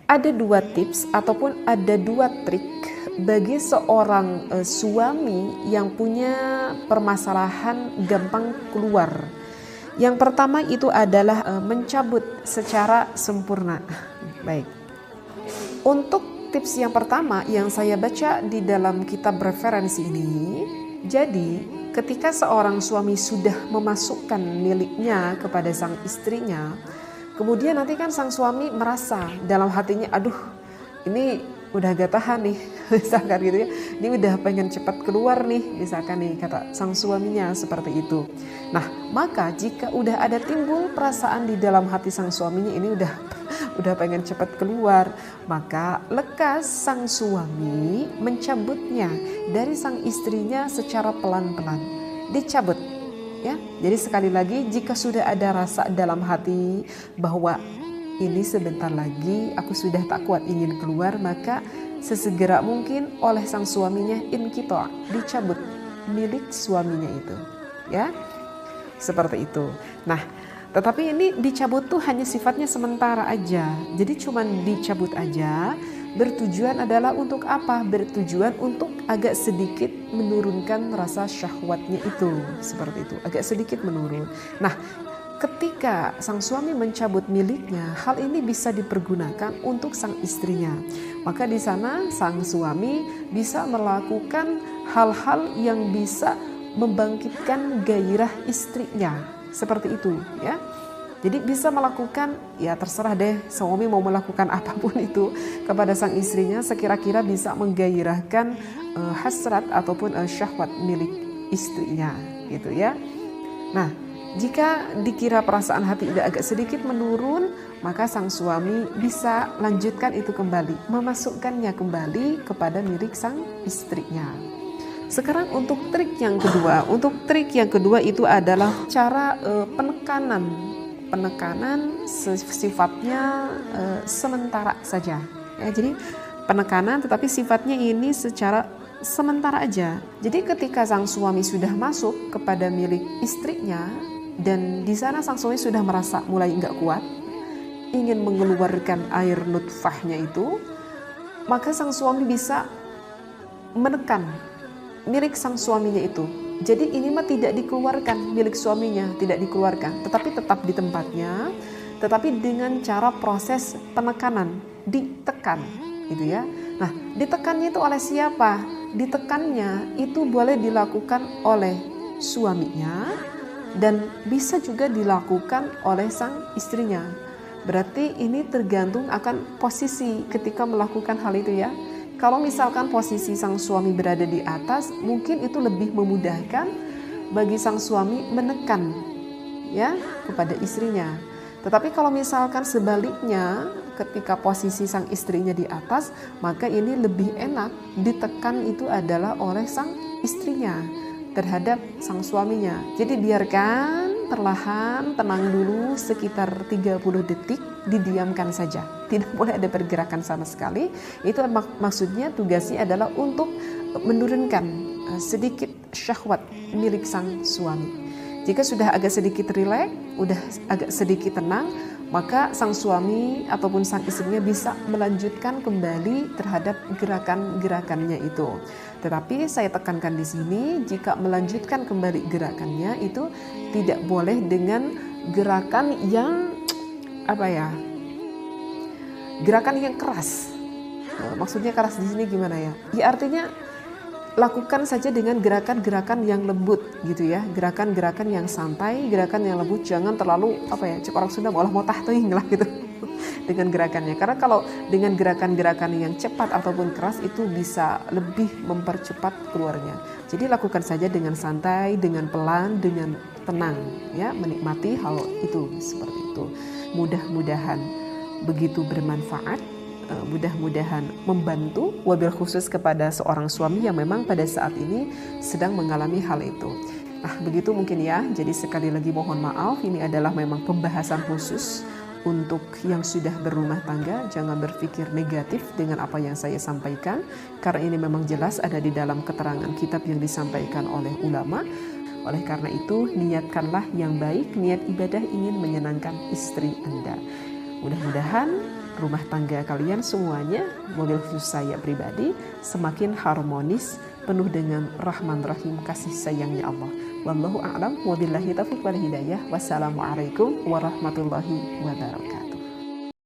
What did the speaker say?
Ada dua tips ataupun ada dua trik bagi seorang suami yang punya permasalahan gampang keluar. Yang pertama itu adalah mencabut secara sempurna. Baik. Untuk tips yang pertama yang saya baca di dalam kitab referensi ini, jadi ketika seorang suami sudah memasukkan miliknya kepada sang istrinya, kemudian nanti kan sang suami merasa dalam hatinya, aduh ini udah gak tahan nih, misalkan gitu ya, ini udah pengen cepat keluar nih, misalkan nih kata sang suaminya seperti itu. Nah maka jika udah ada timbul perasaan di dalam hati sang suaminya ini udah pengen cepat keluar, maka lekas sang suami mencabutnya dari sang istrinya secara pelan-pelan, dicabut. Ya, jadi sekali lagi jika sudah ada rasa dalam hati bahwa ini sebentar lagi aku sudah tak kuat ingin keluar, maka sesegera mungkin oleh sang suaminya inqita', dicabut milik suaminya itu. Ya, seperti itu. Nah, tetapi ini dicabut tuh hanya sifatnya sementara aja. Jadi cuman dicabut aja. Bertujuan adalah untuk apa? Bertujuan untuk agak sedikit menurunkan rasa syahwatnya itu. Seperti itu, agak sedikit menurun. Nah, ketika sang suami mencabut miliknya, hal ini bisa dipergunakan untuk sang istrinya. Maka di sana sang suami bisa melakukan hal-hal yang bisa membangkitkan gairah istrinya. Seperti itu, ya. Jadi bisa melakukan, ya terserah deh suami mau melakukan apapun itu kepada sang istrinya sekira-kira bisa menggairahkan hasrat ataupun syahwat milik istrinya gitu ya. Nah, jika dikira perasaan hati udah agak sedikit menurun, maka sang suami bisa lanjutkan itu kembali, memasukkannya kembali kepada milik sang istrinya. Sekarang untuk trik yang kedua. Untuk trik yang kedua itu adalah cara penekanan sifatnya sementara saja. Ya, jadi penekanan tetapi sifatnya ini secara sementara aja. Jadi ketika sang suami sudah masuk kepada milik istrinya dan di sana sang suami sudah merasa mulai enggak kuat, ingin mengeluarkan air nutfahnya itu, maka sang suami bisa menekan milik sang suaminya itu. Jadi ini mah tidak dikeluarkan, milik suaminya tidak dikeluarkan, tetapi tetap di tempatnya, tetapi dengan cara proses penekanan, ditekan gitu ya. Nah, ditekannya itu oleh siapa? Ditekannya itu boleh dilakukan oleh suaminya dan bisa juga dilakukan oleh sang istrinya. Berarti ini tergantung akan posisi ketika melakukan hal itu ya. Kalau misalkan posisi sang suami berada di atas, mungkin itu lebih memudahkan bagi sang suami menekan ya kepada istrinya. Tetapi kalau misalkan sebaliknya, ketika posisi sang istrinya di atas, maka ini lebih enak ditekan itu adalah oleh sang istrinya terhadap sang suaminya. Jadi biarkan perlahan, tenang dulu sekitar 30 detik, didiamkan saja. Tidak boleh ada pergerakan sama sekali. Itu maksudnya tugasnya adalah untuk menurunkan sedikit syahwat milik sang suami. Jika sudah agak sedikit rileks, udah agak sedikit tenang, maka sang suami ataupun sang istrinya bisa melanjutkan kembali terhadap gerakan-gerakannya itu. Tetapi saya tekankan di sini, jika melanjutkan kembali gerakannya itu tidak boleh dengan gerakan yang gerakan yang keras. Maksudnya keras di sini gimana ya? Ya artinya lakukan saja dengan gerakan-gerakan yang lembut gitu ya, gerakan-gerakan yang santai, gerakan yang lembut, jangan terlalu cek orang Sunda mau tahting lah gitu dengan gerakannya. Karena kalau dengan gerakan-gerakan yang cepat ataupun keras itu bisa lebih mempercepat keluarnya. Jadi lakukan saja dengan santai, dengan pelan, dengan tenang ya, menikmati hal itu seperti itu. Mudah-mudahan begitu bermanfaat. Mudah-mudahan membantu, wabil khusus kepada seorang suami yang memang pada saat ini sedang mengalami hal itu. Nah begitu mungkin ya, jadi sekali lagi mohon maaf, ini adalah memang pembahasan khusus untuk yang sudah berumah tangga. Jangan berpikir negatif dengan apa yang saya sampaikan, karena ini memang jelas ada di dalam keterangan kitab yang disampaikan oleh ulama. Oleh karena itu niatkanlah yang baik, niat ibadah ingin menyenangkan istri Anda. Mudah-mudahan rumah tangga kalian semuanya, mobil khusus saya pribadi, semakin harmonis, penuh dengan rahman rahim kasih sayangnya Allah. Wallahu a'lam, wabillahi taufiq wal hidayah. Wassalamualaikum warahmatullahi wabarakatuh.